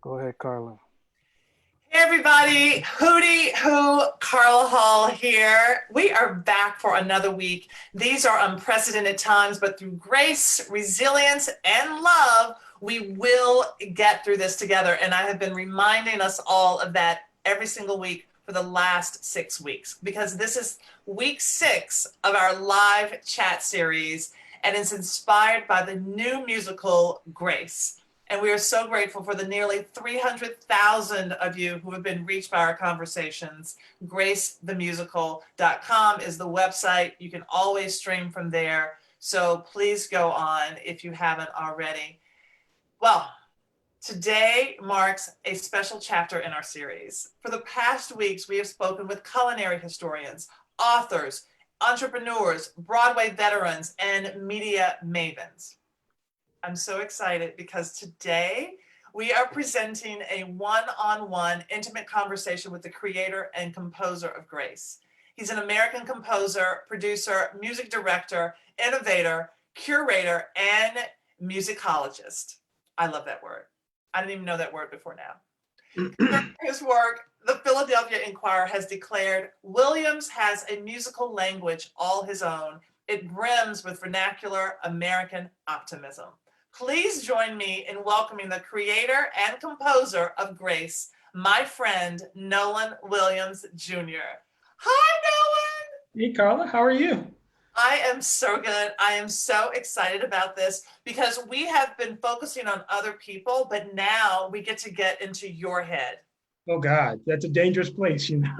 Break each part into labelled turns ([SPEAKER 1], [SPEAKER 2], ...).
[SPEAKER 1] Go ahead, Carla.
[SPEAKER 2] Hey everybody, Hootie Who, Carla Hall here. We are back for another week. These are unprecedented times, but through grace, resilience, and love, we will get through this together. And I have been reminding us all of that every single week for the last 6 weeks, because this is week 6 of our live chat series, and it's inspired by the new musical Grace. And we are so grateful for the nearly 300,000 of you who have been reached by our conversations. GraceTheMusical.com is the website. You can always stream from there. So please go on if you haven't already. Well, today marks a special chapter in our series. For the past weeks, we have spoken with culinary historians, authors, entrepreneurs, Broadway veterans, and media mavens. I'm so excited because today we are presenting a one-on-one intimate conversation with the creator and composer of Grace. He's an American composer, producer, music director, innovator, curator, and musicologist. I love that word. I didn't even know that word before now. His work, the Philadelphia Inquirer has declared, Williams has a musical language all his own. It brims with vernacular American optimism. Please join me in welcoming the creator and composer of Grace, my friend, Nolan Williams Jr. Hi, Nolan.
[SPEAKER 3] Hey, Carla, how are you?
[SPEAKER 2] I am so good. I am so excited about this because we have been focusing on other people, but now we get to get into your head.
[SPEAKER 3] Oh, God, that's a dangerous place, you know?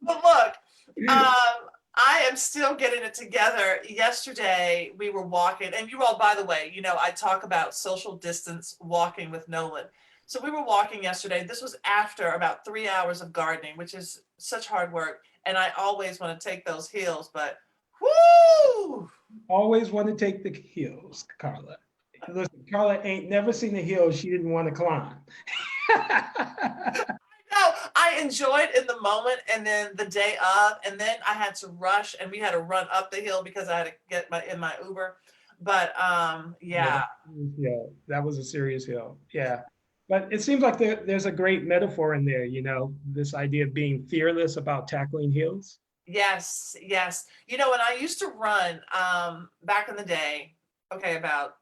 [SPEAKER 2] But look, I am still getting it together. Yesterday, we were walking, and you all, by the way, I talk about social distance walking with Nolan. So we were walking yesterday. This was after about 3 hours of gardening, which is such hard work. And I always want to take those hills, but whoo!
[SPEAKER 3] Always want to take the hills, Carla. Listen, Carla ain't never seen a hill she didn't want to climb.
[SPEAKER 2] No, I enjoyed in the moment, and then the day of, and then I had to rush, and we had to run up the hill because I had to get in my Uber. But yeah.
[SPEAKER 3] Yeah, that was a serious hill. Yeah. But it seems like there's a great metaphor in there, this idea of being fearless about tackling hills.
[SPEAKER 2] Yes, yes. When I used to run back in the day, okay, about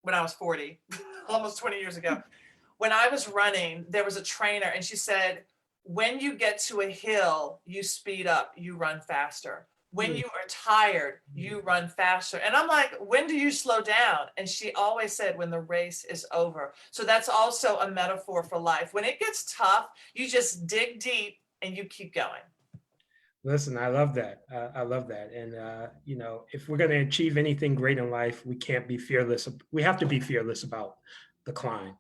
[SPEAKER 2] when I was 40, almost 20 years ago, when I was running, there was a trainer, and she said, when you get to a hill, you speed up, you run faster. When you are tired, you run faster. And I'm like, when do you slow down? And she always said, when the race is over. So that's also a metaphor for life. When it gets tough, you just dig deep and you keep going.
[SPEAKER 3] Listen, I love that. I love that. And, if we're going to achieve anything great in life, we can't be fearless. We have to be fearless about the climb,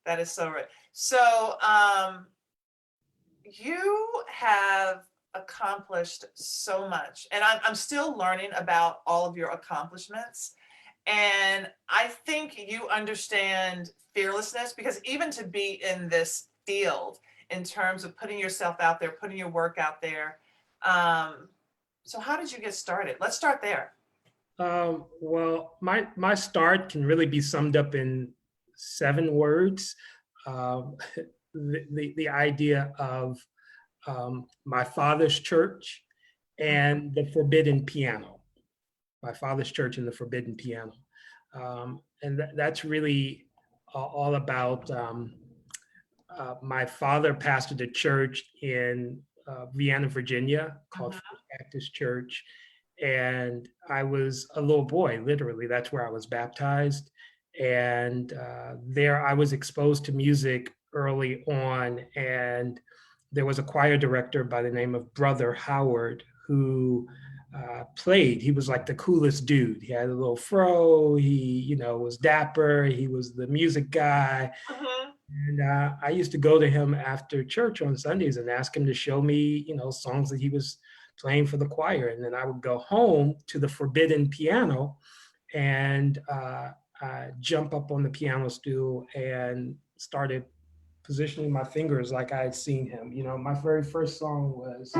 [SPEAKER 2] That is so right. So you have accomplished so much, and I'm still learning about all of your accomplishments. And I think you understand fearlessness, because even to be in this field in terms of putting yourself out there, putting your work out there. So how did you get started? Let's start there.
[SPEAKER 3] Well, my start can really be summed up in 7 words. The idea of my father's church and the forbidden piano. My father's church and the forbidden piano. And that's really all about my father pastored a church in Vienna, Virginia, called First Baptist Church. And I was a little boy, literally. That's where I was baptized. And there I was exposed to music early on. And there was a choir director by the name of Brother Howard who played. He was like the coolest dude. He had a little fro. He, was dapper. He was the music guy. And I used to go to him after church on Sundays and ask him to show me, songs that he was playing for the choir. And then I would go home to the forbidden piano and jump up on the piano stool and started positioning my fingers like I had seen him. My very first song was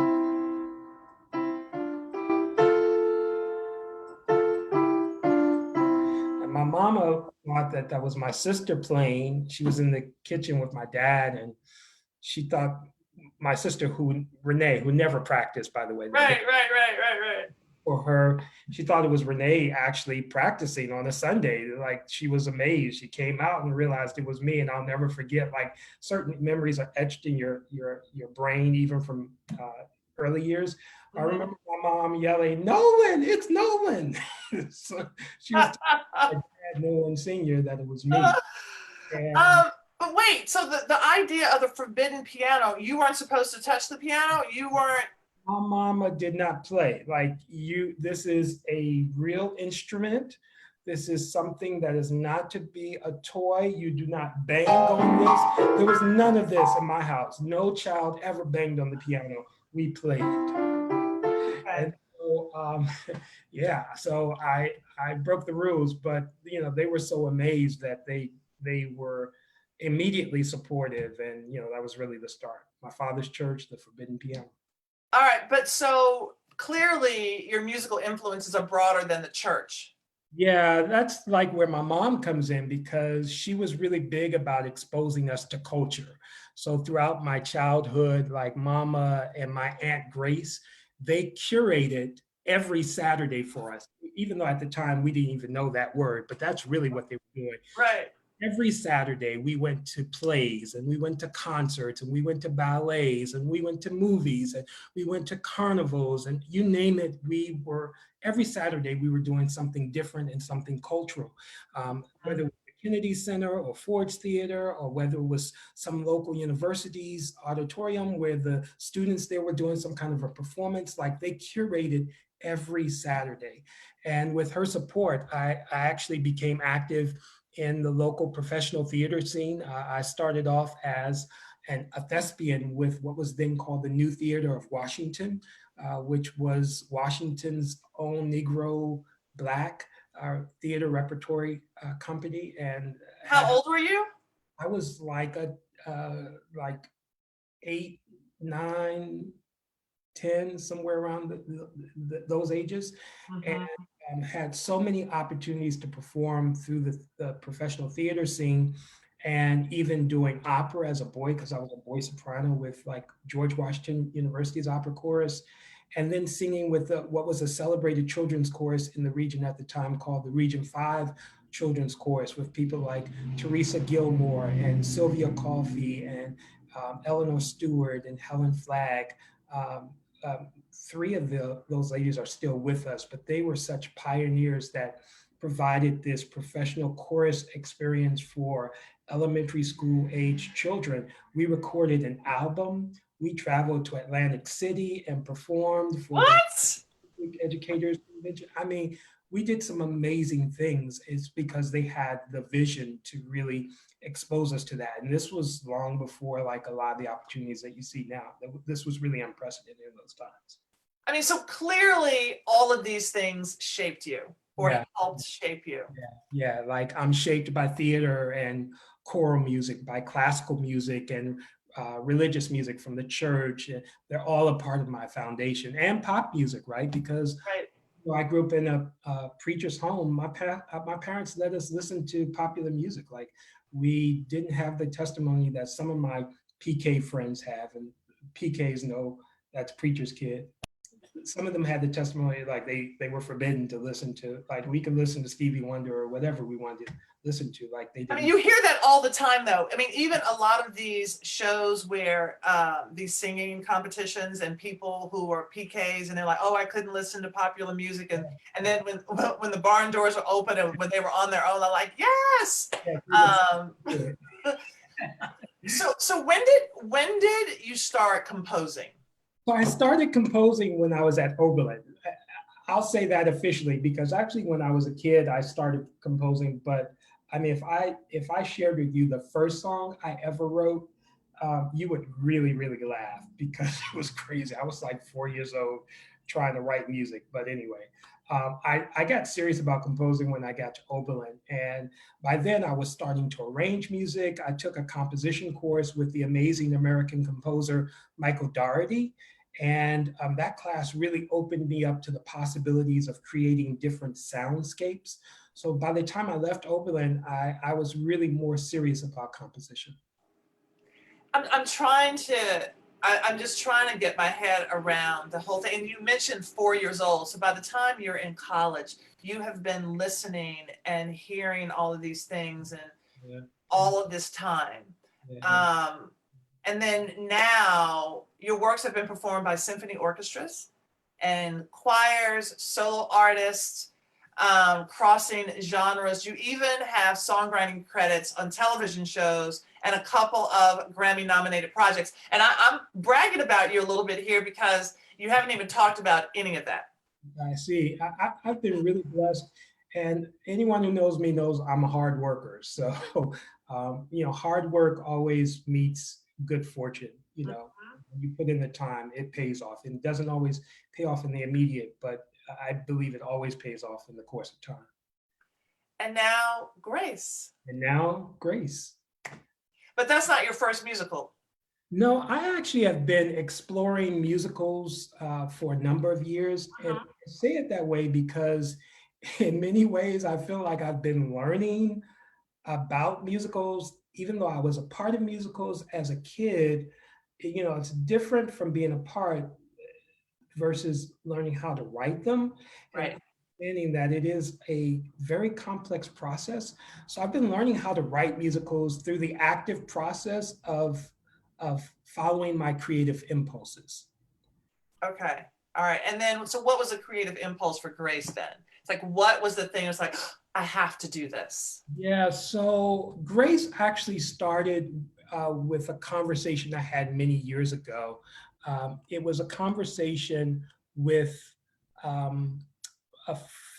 [SPEAKER 3] And my mama thought that that was my sister playing. She was in the kitchen with my dad, and she thought my sister, Renee, who never practiced, by the way,
[SPEAKER 2] Right.
[SPEAKER 3] for her, she thought it was Renee actually practicing on a Sunday. Like, she was amazed. She came out and realized it was me. And I'll never forget, like, certain memories are etched in your brain, even from early years. I
[SPEAKER 2] Mhm.
[SPEAKER 3] remember my mom yelling, "Nolan, it's Nolan." So she was telling my dad, Nolan Sr., that it was me. And
[SPEAKER 2] But wait, so the idea of the forbidden piano, you weren't supposed to touch the piano? You weren't.
[SPEAKER 3] my mama did not play. Like, this is a real instrument. This is something that is not to be a toy. You do not bang on this. There was none of this in my house. No child ever banged on the piano. We played it.
[SPEAKER 2] Okay.
[SPEAKER 3] And so, yeah, so I broke the rules, but they were so amazed that they were immediately supportive, and that was really the start. My father's church, the forbidden piano.
[SPEAKER 2] All right, but so clearly your musical influences are broader than the church.
[SPEAKER 3] Yeah, that's like where my mom comes in, because she was really big about exposing us to culture. So throughout my childhood, like Mama and my Aunt Grace, they curated every Saturday for us, even though at the time we didn't even know that word, but that's really what they were doing.
[SPEAKER 2] Right.
[SPEAKER 3] Every Saturday we went to plays, and we went to concerts, and we went to ballets, and we went to movies, and we went to carnivals, and you name it. Every Saturday we were doing something different and something cultural, whether it was the Kennedy Center or Ford's Theater, or whether it was some local university's auditorium where the students there were doing some kind of a performance. Like, they curated every Saturday. And with her support, I actually became active in the local professional theater scene. I started off as a thespian with what was then called the New Theater of Washington, which was Washington's own Negro Black theater repertory company. And
[SPEAKER 2] How old were you?
[SPEAKER 3] I was like like 8, 9, 10, somewhere around those ages. And had so many opportunities to perform through the professional theater scene, and even doing opera as a boy, because I was a boy soprano with like George Washington University's opera chorus, and then singing with what was a celebrated children's chorus in the region at the time called the Region 5 Children's Chorus, with people like Teresa Gilmore and Sylvia Coffey and Eleanor Stewart and Helen Flagg. Um, 3 of those ladies are still with us, but they were such pioneers that provided this professional chorus experience for elementary school age children. We recorded an album. We traveled to Atlantic City and performed for
[SPEAKER 2] What?
[SPEAKER 3] the educators convention. I mean, we did some amazing things. It's because they had the vision to really expose us to that. And this was long before like a lot of the opportunities that you see now. This was really unprecedented in those times.
[SPEAKER 2] I mean, so clearly all of these things shaped you or
[SPEAKER 3] Yeah.
[SPEAKER 2] helped shape you.
[SPEAKER 3] Yeah, like I'm shaped by theater and choral music, by classical music and religious music from the church. They're all a part of my foundation, and pop music, right? Because
[SPEAKER 2] Right.
[SPEAKER 3] I grew up in a preacher's home. My parents let us listen to popular music. Like, we didn't have the testimony that some of my PK friends have, and PKs know that's preacher's kid. Some of them had the testimony like they were forbidden to listen to, like, we could listen to Stevie Wonder or whatever we wanted to listen to, like they
[SPEAKER 2] I
[SPEAKER 3] didn't.
[SPEAKER 2] mean, you hear that all the time, though. I mean, even a lot of these shows where these singing competitions and people who are PKs and they're like, "Oh, I couldn't listen to popular music," and then when the barn doors were open and when they were on their own, they're like, "Yes." So when did you start composing?
[SPEAKER 3] So I started composing when I was at Oberlin. I'll say that officially, because actually when I was a kid, I started composing. But I mean, if I shared with you the first song I ever wrote, you would really, really laugh, because it was crazy. I was like 4 years old trying to write music. But anyway, I got serious about composing when I got to Oberlin. And by then I was starting to arrange music. I took a composition course with the amazing American composer, Michael Dougherty. And that class really opened me up to the possibilities of creating different soundscapes. So by the time I left Oberlin, I was really more serious about composition.
[SPEAKER 2] I'm trying to, I'm just trying to get my head around the whole thing. And you mentioned 4 years old. So by the time you're in college, you have been listening and hearing all of these things and
[SPEAKER 3] Yeah.
[SPEAKER 2] all of this time. And then now your works have been performed by symphony orchestras and choirs, solo artists, crossing genres. You even have songwriting credits on television shows and a couple of Grammy nominated projects. And I'm bragging about you a little bit here because you haven't even talked about any of that.
[SPEAKER 3] I see. I've been really blessed, and anyone who knows me knows I'm a hard worker. So, hard work always meets good fortune. When you put in the time, it pays off. And it doesn't always pay off in the immediate, but I believe it always pays off in the course of time.
[SPEAKER 2] And now Grace.
[SPEAKER 3] And now Grace.
[SPEAKER 2] But that's not your first musical.
[SPEAKER 3] No, I actually have been exploring musicals for a number of years. And I say it that way because in many ways, I feel like I've been learning about musicals, even though I was a part of musicals as a kid. It's different from being a part versus learning how to write them.
[SPEAKER 2] Right.
[SPEAKER 3] And understanding that it is a very complex process. So I've been learning how to write musicals through the active process of following my creative impulses.
[SPEAKER 2] Okay. All right. And then, so what was the creative impulse for Grace then? It's like, what was the thing? It's like, I have to do this.
[SPEAKER 3] Yeah. So Grace actually started with a conversation I had many years ago. It was a conversation with a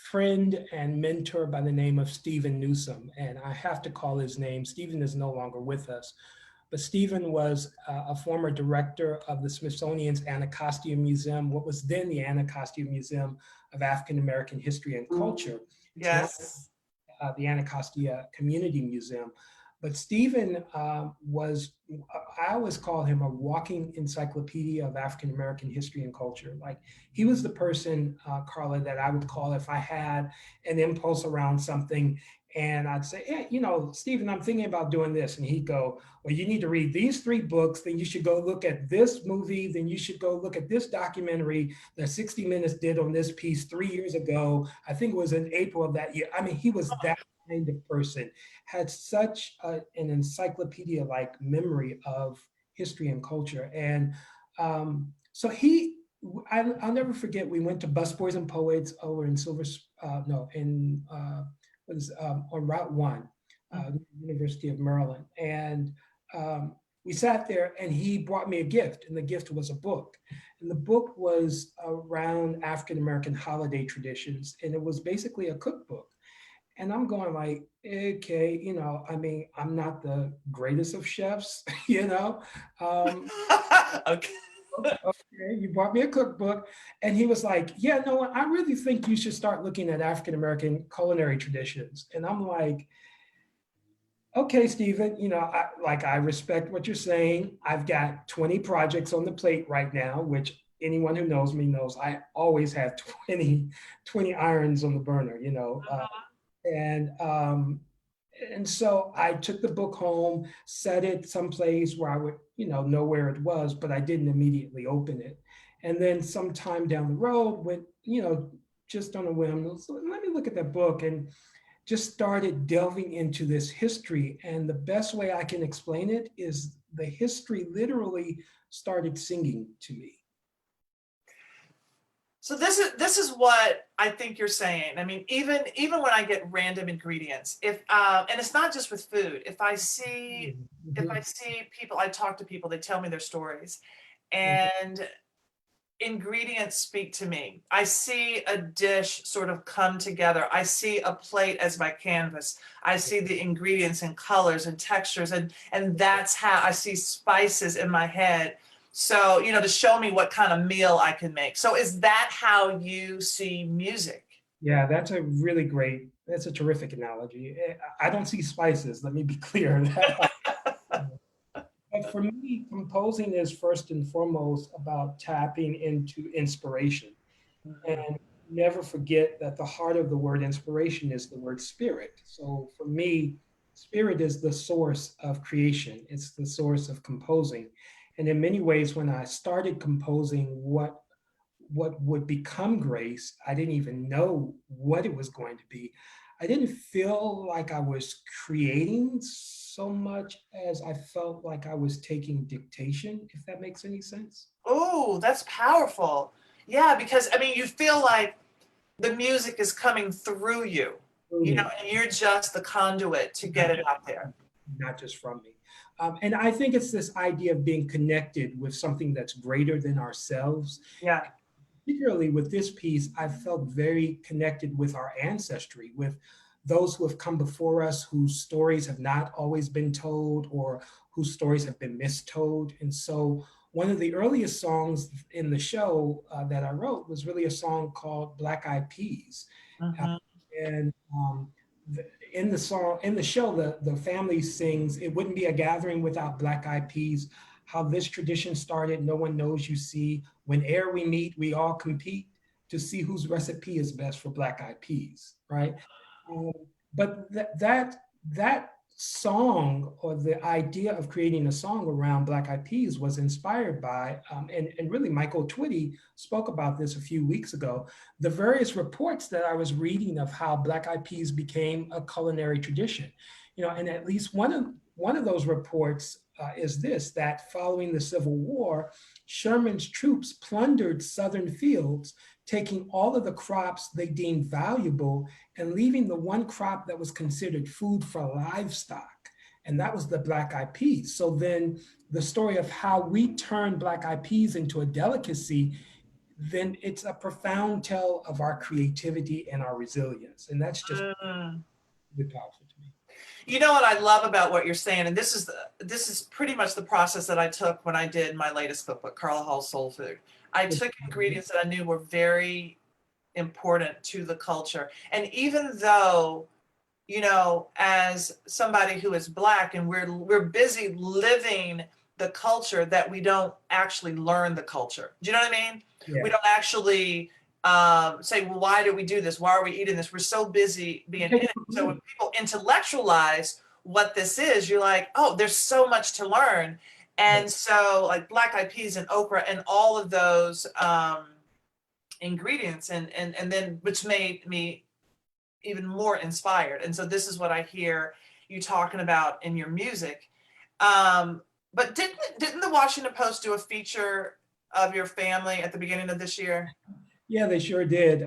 [SPEAKER 3] friend and mentor by the name of Stephen Newsom. And I have to call his name. Stephen is no longer with us. But Stephen was a former director of the Smithsonian's Anacostia Museum, what was then the Anacostia Museum of African American History and Culture.
[SPEAKER 2] Yes.
[SPEAKER 3] The Anacostia Community Museum. But Stephen was, I always call him a walking encyclopedia of African American history and culture. Like, he was the person, Carla, that I would call if I had an impulse around something. And I'd say, hey, Stephen, I'm thinking about doing this. And he'd go, well, you need to read these 3 books. Then you should go look at this movie. Then you should go look at this documentary that 60 Minutes did on this piece 3 years ago. I think it was in April of that year. I mean, he was that kind of person, had such an encyclopedia-like memory of history and culture. And so I'll never forget, we went to Busboys and Poets over in on Route 1, University of Maryland. And we sat there and he brought me a gift, and the gift was a book. And the book was around African-American holiday traditions. And it was basically a cookbook. And I'm going like, okay, I'm not the greatest of chefs,
[SPEAKER 2] Okay.
[SPEAKER 3] Okay, you brought me a cookbook. And he was like, yeah, no, I really think you should start looking at African-American culinary traditions. And I'm like, okay, Stephen, I respect what you're saying. I've got 20 projects on the plate right now, which anyone who knows me knows I always have 20 irons on the burner, And so I took the book home, set it someplace where I would, know where it was, but I didn't immediately open it. And then sometime down the road, went, just on a whim, so let me look at that book, and just started delving into this history. And the best way I can explain it is the history literally started singing to me.
[SPEAKER 2] So this is what I think you're saying. I mean, even when I get random ingredients, and it's not just with food. If I see people, I talk to people, they tell me their stories, and ingredients speak to me. I see a dish sort of come together. I see a plate as my canvas. I see the ingredients and colors and textures, and that's how I see spices in my head. So, to show me what kind of meal I can make. So is that how you see music?
[SPEAKER 3] Yeah, that's a terrific analogy. I don't see spices, let me be clear. But for me, composing is first and foremost about tapping into inspiration. And never forget that the heart of the word inspiration is the word spirit. So for me, spirit is the source of creation. It's the source of composing. And in many ways, when I started composing what would become grace, I didn't even know what it was going to be. I didn't feel like I was creating so much as I felt like I was taking dictation, if that makes any sense.
[SPEAKER 2] Oh, that's powerful. Yeah, because I mean, you feel like the music is coming through you,
[SPEAKER 3] Through me.
[SPEAKER 2] and you're just the conduit to get it out there.
[SPEAKER 3] Not just from me. And I think it's this idea of being connected with something that's greater than ourselves.
[SPEAKER 2] Yeah.
[SPEAKER 3] Particularly with this piece, I felt very connected with our ancestry, with those who have come before us, whose stories have not always been told or whose stories have been mistold. And so, one of the earliest songs in the show that I wrote was really a song called Black Eyed Peas. Uh,
[SPEAKER 2] Hmm.
[SPEAKER 3] and in the song, in the show, the family sings, "It wouldn't be a gathering without Black Eyed Peas. How this tradition started, no one knows, you see. Whene'er we meet, we all compete to see whose recipe is best for Black Eyed Peas," right? Um, but that song, or the idea of creating a song around Black Eyed Peas, was inspired by, and really Michael Twitty spoke about this a few weeks ago, the various reports that I was reading of how Black Eyed Peas became a culinary tradition. And at least one of those reports is this: that following the Civil War, Sherman's troops plundered Southern fields, taking all of the crops they deemed valuable and leaving the one crop that was considered food for livestock. And that was the Black Eyed Peas. So then the story of how we turned Black Eyed Peas into a delicacy, then it's a profound tale of our creativity and our resilience. And that's just
[SPEAKER 2] Mm.
[SPEAKER 3] really powerful to me.
[SPEAKER 2] You know what I love about what you're saying, and this is pretty much the process that I took when I did my latest cookbook, Carla Hall Soul Food. I took ingredients that I knew were very important to the culture, and even though, as somebody who is Black and we're busy living the culture, that we don't actually learn the culture. Do you know what I mean? We
[SPEAKER 3] Yeah.
[SPEAKER 2] don't actually say, well, why do we do this? Why are we eating this? We're so busy being in
[SPEAKER 3] Take it
[SPEAKER 2] it.
[SPEAKER 3] for
[SPEAKER 2] So when
[SPEAKER 3] granted.
[SPEAKER 2] people intellectualize what this is, you're like, oh, there's so much to learn.
[SPEAKER 3] Yeah.
[SPEAKER 2] And so, like black eyed peas and okra and all of those ingredients, and then which made me even more inspired. And so this is what I hear you talking about in your music. Um, but didn't the Washington Post do a feature of your family at the beginning of this year?
[SPEAKER 3] Yeah, they sure did.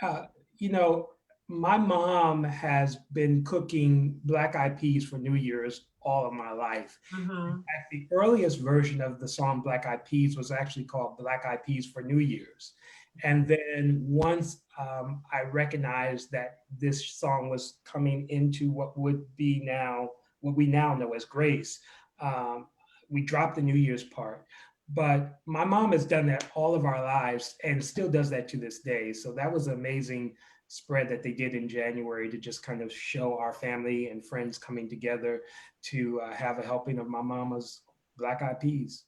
[SPEAKER 3] Uh, you know, my mom has been cooking black eyed peas for New Year's all of my life. In
[SPEAKER 2] Mm-hmm.
[SPEAKER 3] fact, the earliest version of the song Black Eyed Peas was actually called Black Eyed Peas for New Year's. And then once I recognized that this song was coming into what would be now, what we now know as Grace, um, we dropped the New Year's part. But my mom has done that all of our lives and still does that to this day. So that was an amazing spread that they did in January to just kind of show our family and friends coming together to have a helping of my mama's black eyed peas.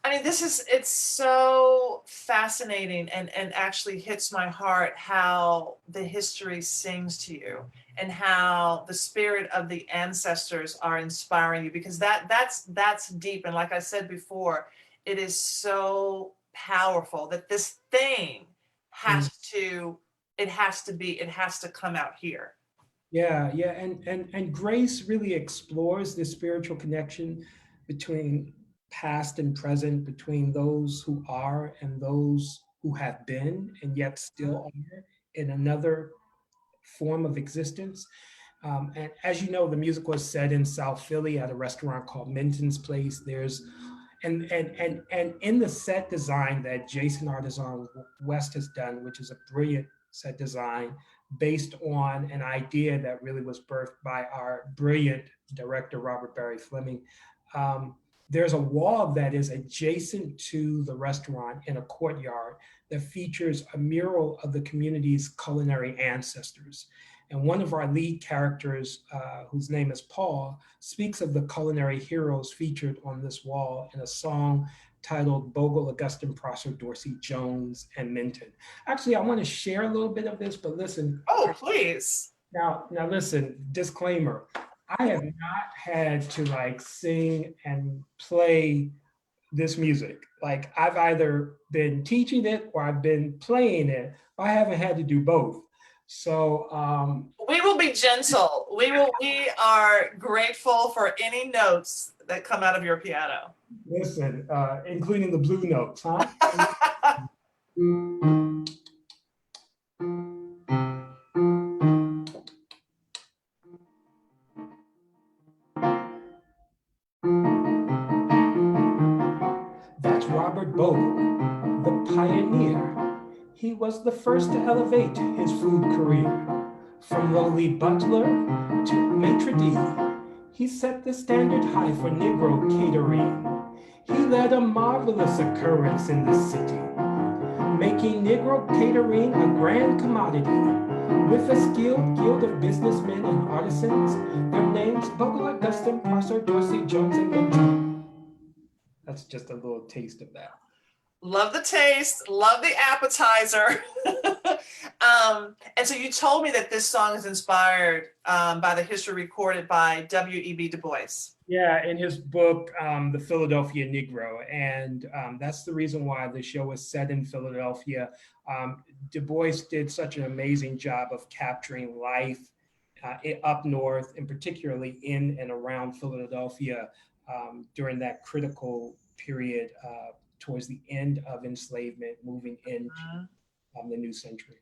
[SPEAKER 2] I mean, it's so fascinating and actually hits my heart how the history sings to you and how the spirit of the ancestors are inspiring you, because that's deep. And like I said before, it is so powerful that this thing
[SPEAKER 3] Mm.
[SPEAKER 2] it has to come out here.
[SPEAKER 3] Yeah, yeah, and Grace really explores the spiritual connection between past and present, between those who are and those who have been and yet still are in another form of existence. And as you know, the music was set in South Philly at a restaurant called Minton's Place. There's and in the set design that Jason Artisan West has done, which is a brilliant set design based on an idea that really was birthed by our brilliant director Robert Barry Fleming. Um, there's a wall that is adjacent to the restaurant in a courtyard that features a mural of the community's culinary ancestors. And one of our lead characters, whose name is Paul, speaks of the culinary heroes featured on this wall in a song titled Bogle, Augustine, Prosser, Dorsey, Jones, and Minton. Actually, I want to share a little bit of this, but listen.
[SPEAKER 2] Oh, please.
[SPEAKER 3] Now listen, disclaimer. I have not had to like sing and play this music. Like I've either been teaching it or I've been playing it. I haven't had to do both. So
[SPEAKER 2] we will be gentle. We are grateful for any notes that come out of your piano.
[SPEAKER 3] Listen, including the blue notes, huh? That's Robert Bogle, the pioneer. He was the first to elevate his food career. From lowly butler to maitre d', he set the standard high for Negro catering. He led a marvelous occurrence in the city, making Negro catering a grand commodity. With a skilled guild of businessmen and artisans, their names Bogle, Augustine, Prosser, Dorsey, Jones, and Minton. That's just a little taste of that.
[SPEAKER 2] Love the taste, love the appetizer. And so you told me that this song is inspired by the history recorded by W.E.B. Du Bois.
[SPEAKER 3] Yeah, in his book, The Philadelphia Negro. And that's the reason why the show is set in Philadelphia. Du Bois did such an amazing job of capturing life up north, and particularly in and around Philadelphia during that critical period towards the end of enslavement, moving into the new century.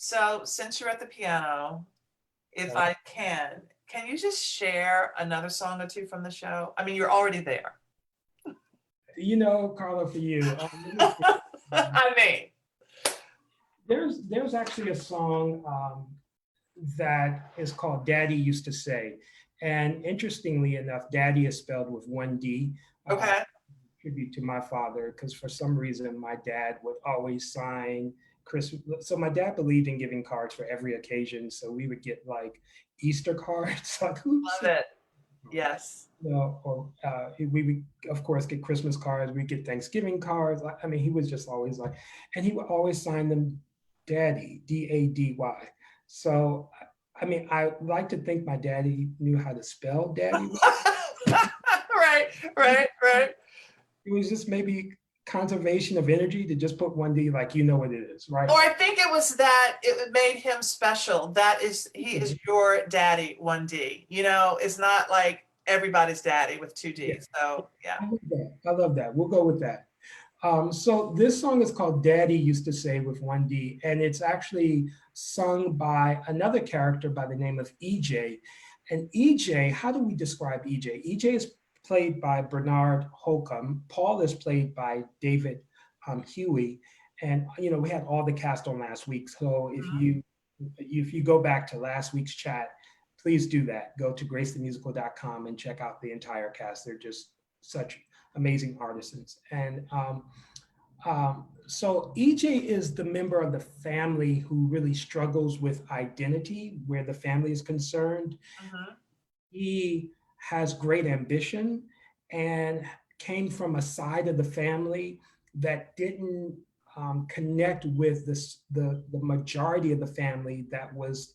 [SPEAKER 2] So since you're at the piano, if I can you just share another song or two from the show? I mean, you're already there.
[SPEAKER 3] You know, Carla, for you.
[SPEAKER 2] I mean.
[SPEAKER 3] There's actually a song that is called Daddy Used to Say. And interestingly enough, Daddy is spelled with one D.
[SPEAKER 2] Okay.
[SPEAKER 3] Tribute to my father, because for some reason my dad would always sign Christmas. So my dad believed in giving cards for every occasion. So we would get like Easter cards. Like,
[SPEAKER 2] love it. Yes.
[SPEAKER 3] You know, or we would of course get Christmas cards. We get Thanksgiving cards. I mean, he was just always like, and he would always sign them Daddy, D-A-D-Y. So I mean, I like to think my daddy knew how to spell daddy.
[SPEAKER 2] Right.
[SPEAKER 3] It was just maybe conservation of energy to just put one D, like, you know what it is, right?
[SPEAKER 2] Or I think it was that it made him special. That is, he is your daddy, 1D. You know, it's not like everybody's daddy with 2Ds. Yeah. So yeah.
[SPEAKER 3] I love that. We'll go with that. So this song is called Daddy Used to Say with 1D, and it's actually sung by another character by the name of EJ. And EJ, how do we describe EJ? EJ is played by Bernard Holcomb. Paul is played by David Huey. And, you know, we had all the cast on last week. So if you go back to last week's chat, please do that. Go to gracethemusical.com and check out the entire cast. They're just such amazing artisans. And so EJ is the member of the family who really struggles with identity where the family is concerned. He has great ambition and came from a side of the family that didn't connect with the majority of the family that was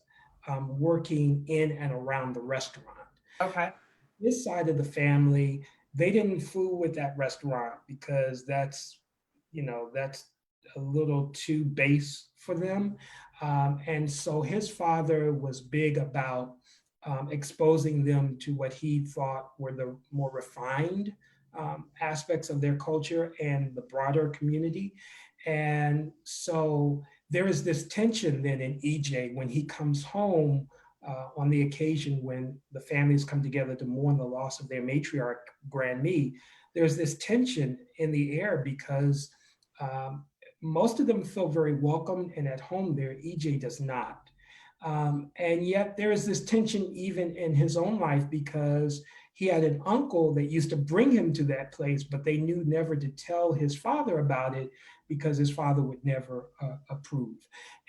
[SPEAKER 3] working in and around the restaurant.
[SPEAKER 2] Okay.
[SPEAKER 3] This side of the family, they didn't fool with that restaurant because that's a little too base for them. And so his father was big about exposing them to what he thought were the more refined aspects of their culture and the broader community. And so there is this tension then in EJ when he comes home on the occasion when the families come together to mourn the loss of their matriarch, Grandme. There's this tension in the air because most of them feel very welcome and at home there. EJ does not. And yet there is this tension even in his own life because he had an uncle that used to bring him to that place, but they knew never to tell his father about it because his father would never approve.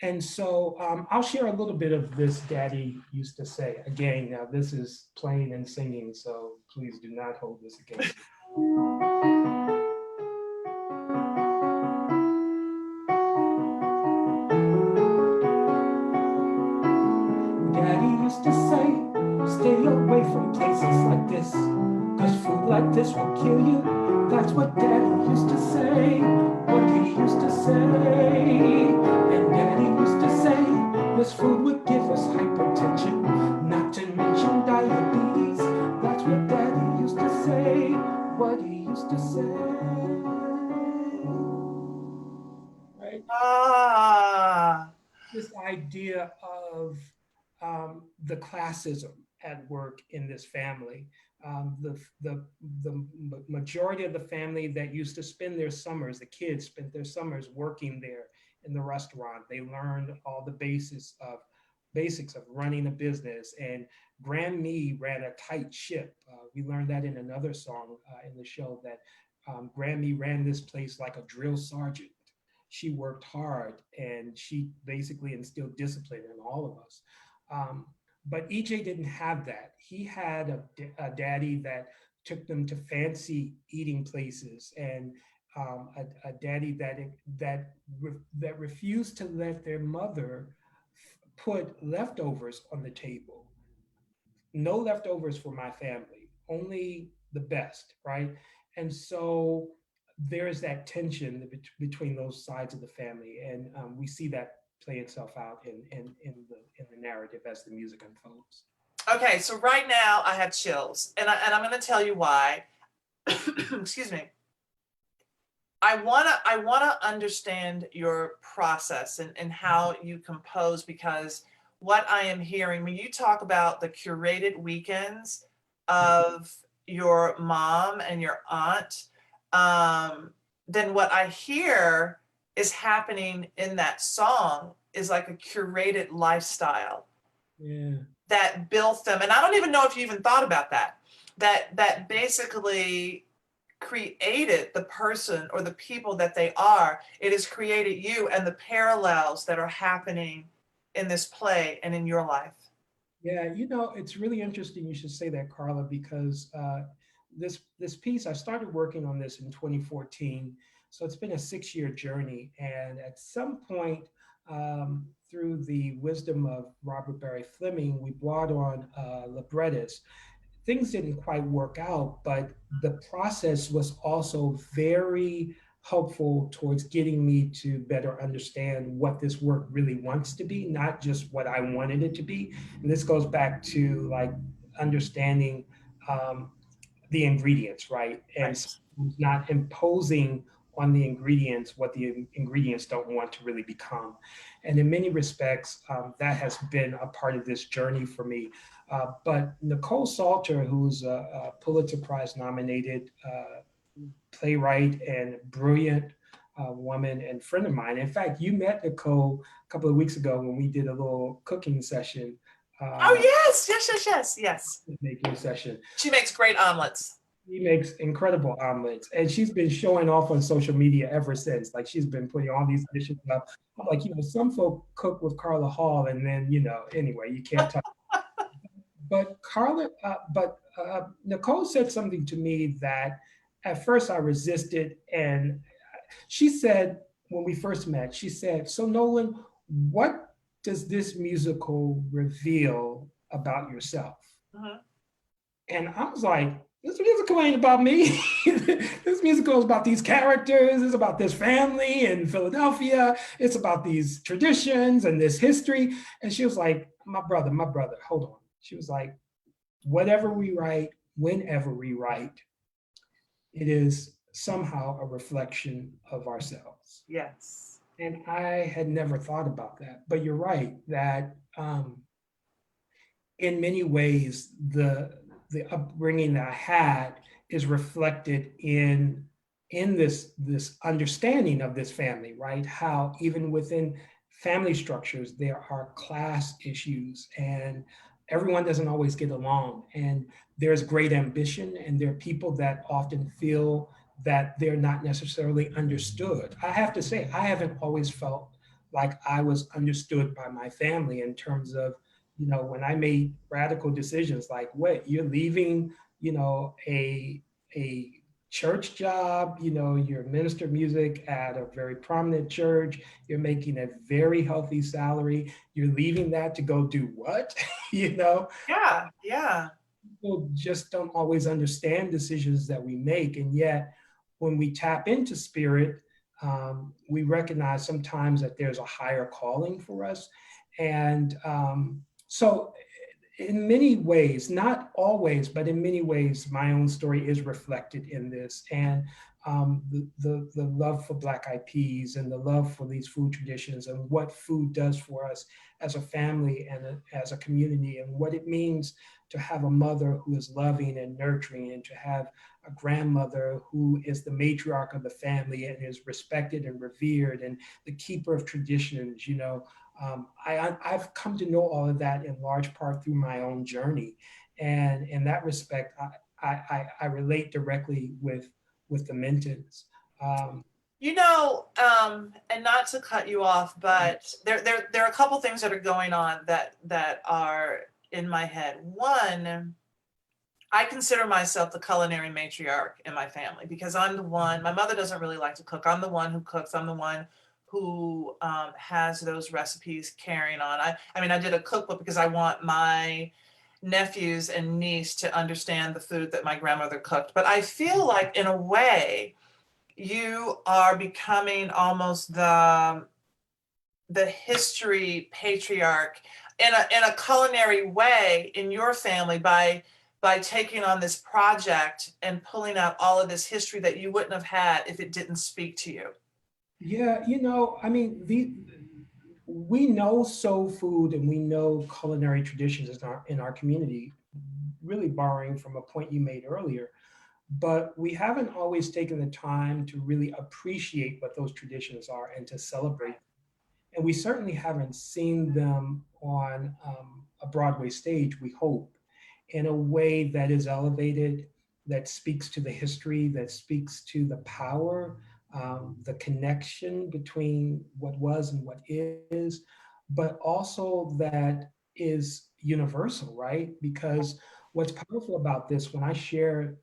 [SPEAKER 3] And so I'll share a little bit of this Daddy Used to Say. Again, now this is playing and singing, so please do not hold this against me. from places like this, 'cause food like this will kill you. That's what Daddy used to say, what he used to say. And Daddy used to say this food would give us hypertension, not to mention diabetes. That's what Daddy used to say, what he used to say. Right?
[SPEAKER 2] Ah,
[SPEAKER 3] This idea of the classism at work in this family. The majority of the family that used to spend their summers, the kids spent their summers working there in the restaurant. They learned all the basics of running a business, and Grammy ran a tight ship. We learned that in another song in the show, that Grammy ran this place like a drill sergeant. She worked hard, and she basically instilled discipline in all of us. But EJ didn't have that. He had a daddy that took them to fancy eating places, and a daddy that refused to let their mother put leftovers on the table. No leftovers for my family, only the best, right? And so there's that tension between those sides of the family, and we see that play itself out in the narrative as the music unfolds.
[SPEAKER 2] okay. So right now I have chills, and I'm going to tell you why. Excuse me. I wanna understand your process and how you compose, because what I am hearing when you talk about the curated weekends of your mom and your aunt, then what I hear is happening in that song is like a curated lifestyle
[SPEAKER 3] Yeah.
[SPEAKER 2] that built them. And I don't even know if you even thought about that. That basically created the person or the people that they are. It has created you and the parallels that are happening in this play and in your life.
[SPEAKER 3] Yeah, it's really interesting you should say that, Carla, because this piece, I started working on this in 2014. So it's been a 6-year journey. And at some point, through the wisdom of Robert Barry Fleming, we brought on a librettist. Things didn't quite work out, but the process was also very helpful towards getting me to better understand what this work really wants to be, not just what I wanted it to be. And this goes back to like understanding the ingredients, right? And
[SPEAKER 2] Right.
[SPEAKER 3] not imposing on the ingredients what the ingredients don't want to really become. And in many respects, that has been a part of this journey for me. But Nicole Salter, who's a Pulitzer Prize nominated playwright and brilliant woman and friend of mine. In fact, you met Nicole a couple of weeks ago when we did a little cooking session.
[SPEAKER 2] Oh yes.
[SPEAKER 3] Making session.
[SPEAKER 2] She makes great omelets.
[SPEAKER 3] She makes incredible omelets, and she's been showing off on social media ever since. Like, she's been putting all these dishes up. I'm like, some folk cook with Carla Hall, and then anyway, you can't touch. But Nicole said something to me that at first I resisted, and she said when we first met, she said, "So Nolan, what does this musical reveal about yourself?"
[SPEAKER 2] Mhm.
[SPEAKER 3] And I was like, this musical ain't about me. This musical is about these characters. It's about this family in Philadelphia. It's about these traditions and this history. And she was like, my brother, hold on. She was like, whatever we write, whenever we write, it is somehow a reflection of ourselves.
[SPEAKER 2] Yes.
[SPEAKER 3] And I had never thought about that. But you're right that in many ways, the upbringing that I had is reflected in this understanding of this family, right? How even within family structures, there are class issues, and everyone doesn't always get along. And there's great ambition, and there are people that often feel that they're not necessarily understood. I have to say, I haven't always felt like I was understood by my family in terms of, when I made radical decisions like, wait, you're leaving, a church job, you're a minister of music at a very prominent church, you're making a very healthy salary, you're leaving that to go do what?
[SPEAKER 2] Yeah.
[SPEAKER 3] people just don't always understand decisions that we make. And yet, when we tap into spirit, we recognize sometimes that there's a higher calling for us. And so, in many ways, not always, but in many ways, my own story is reflected in this. And the love for Black eyed peas and the love for these food traditions and what food does for us as a family and as a community, and what it means to have a mother who is loving and nurturing, and to have a grandmother who is the matriarch of the family and is respected and revered and the keeper of traditions. I've come to know all of that in large part through my own journey. And in that respect, I relate directly with the Mintons.
[SPEAKER 2] And not to cut you off, but there are a couple things that are going on that are in my head. One, I consider myself the culinary matriarch in my family because I'm the one, my mother doesn't really like to cook. I'm the one who cooks. I'm the one who has those recipes carrying on. I did a cookbook because I want my nephews and niece to understand the food that my grandmother cooked. But I feel like in a way, you are becoming almost the history patriarch in a culinary way in your family by taking on this project and pulling out all of this history that you wouldn't have had if it didn't speak to you.
[SPEAKER 3] Yeah, we know soul food and we know culinary traditions in our community, really borrowing from a point you made earlier. But we haven't always taken the time to really appreciate what those traditions are and to celebrate. And we certainly haven't seen them on a Broadway stage, we hope, in a way that is elevated, that speaks to the history, that speaks to the power, the connection between what was and what is, but also that is universal, right? Because what's powerful about this, when I share,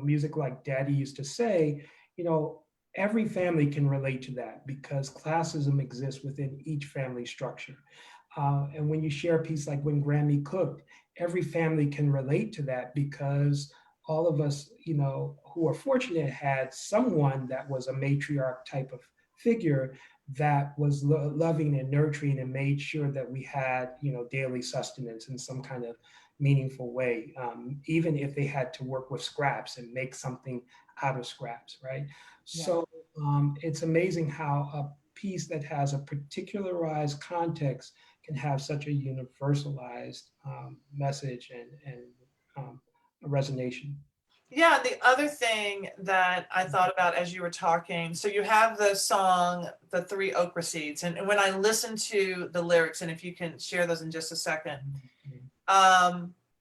[SPEAKER 3] music like Daddy used to say, you know, every family can relate to that because classism exists within each family structure. And when you share a piece like When Grammy Cooked, every family can relate to that because all of us, who are fortunate had someone that was a matriarch type of figure that was loving and nurturing and made sure that we had, daily sustenance in some kind of meaningful way, even if they had to work with scraps and make something out of scraps, right?
[SPEAKER 2] Yeah.
[SPEAKER 3] So it's amazing how a piece that has a particularized context can have such a universalized message and a resonation.
[SPEAKER 2] Yeah, the other thing that I thought about as you were talking, so you have the song, The Three Okra Seeds, and when I listen to the lyrics, and if you can share those in just a second,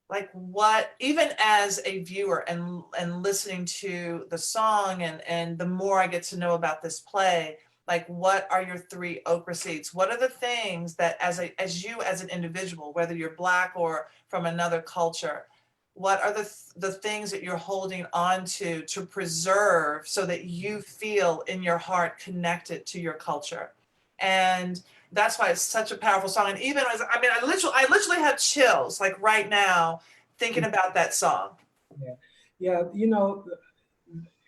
[SPEAKER 2] like what, even as a viewer and listening to the song and the more I get to know about this play, like what are your three okra seeds? What are the things that as you as an individual, whether you're Black or from another culture, what are the things that you're holding on to preserve so that you feel in your heart connected to your culture? And that's why it's such a powerful song. And even as I literally have chills like right now thinking about that song.
[SPEAKER 3] Yeah,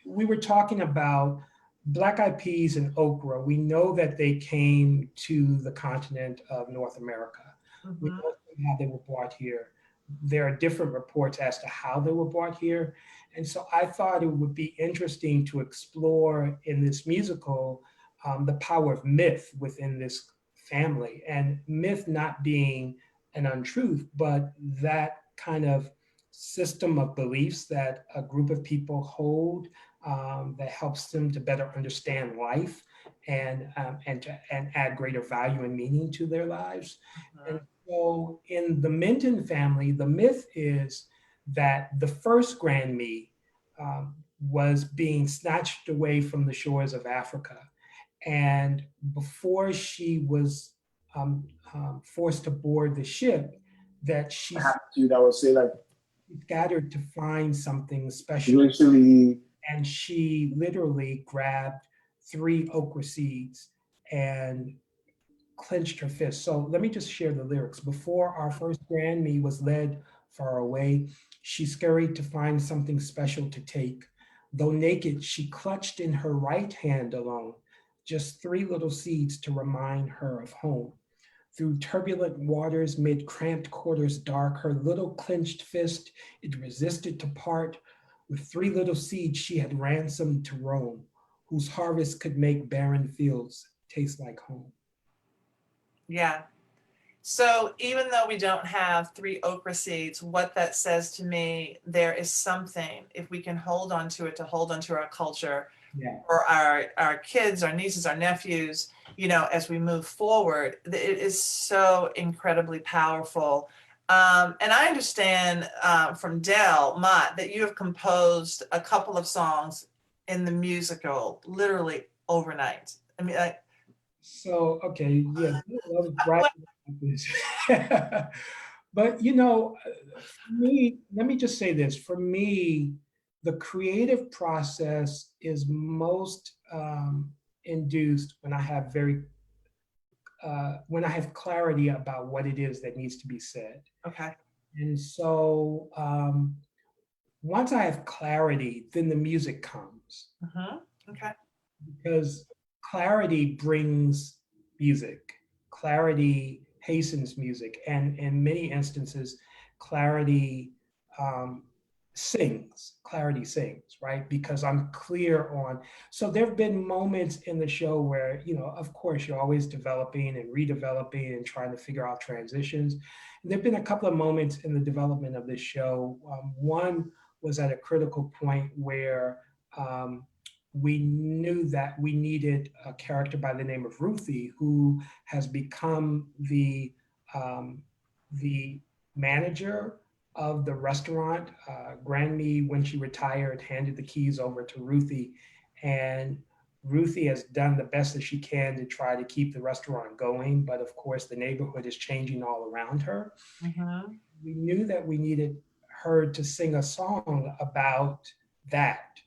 [SPEAKER 3] we were talking about Black eyed peas and okra. We know that they came to the continent of North America. We know how they were brought here. There are different reports as to how they were brought here. And so I thought it would be interesting to explore in this musical the power of myth within this family. And myth not being an untruth, but that kind of system of beliefs that a group of people hold that helps them to better understand life and add greater value and meaning to their lives. And so in the Minton family, the myth is that the first Grandme was being snatched away from the shores of Africa. And before she was forced to board the ship, that she
[SPEAKER 1] that would say like
[SPEAKER 3] scattered to find something special.
[SPEAKER 1] literally,
[SPEAKER 3] And she literally grabbed 3 okra seeds and clenched her fist. So let me just share the lyrics. Before our first Grandme was led far away. She scurried to find something special to take. Though naked, she clutched in her right hand alone just 3 little seeds to remind her of home. Through turbulent waters, mid cramped quarters dark, her little clenched fist, it resisted to part. With 3 little seeds she had ransomed to roam, whose harvest could make barren fields taste like home.
[SPEAKER 2] Yeah. So even though we don't have 3 okra seeds, what that says to me, there is something, if we can hold on to it, to hold on to our culture,
[SPEAKER 3] Yeah.
[SPEAKER 2] for our kids, our nieces, our nephews, as we move forward, it is so incredibly powerful. And I understand from Dell Mott that you have composed a couple of songs in the musical literally overnight. I mean,
[SPEAKER 3] So, okay, yeah, I was bragging about this. But, for me, let me just say this. For me, the creative process is most induced when I have when I have clarity about what it is that needs to be said.
[SPEAKER 2] okay.
[SPEAKER 3] And so once I have clarity, then the music comes
[SPEAKER 2] Okay.
[SPEAKER 3] because clarity brings music. Clarity hastens music. And in many instances, clarity clarity sings, right? Because I'm clear on. So there have been moments in the show where, of course, you're always developing and redeveloping and trying to figure out transitions. And there have been a couple of moments in the development of this show. One was at a critical point where we knew that we needed a character by the name of Ruthie, who has become the manager of the restaurant. Granny, when she retired, handed the keys over to Ruthie, and Ruthie has done the best that she can to try to keep the restaurant going. But of course, the neighborhood is changing all around her. We knew that we needed her to sing a song about that.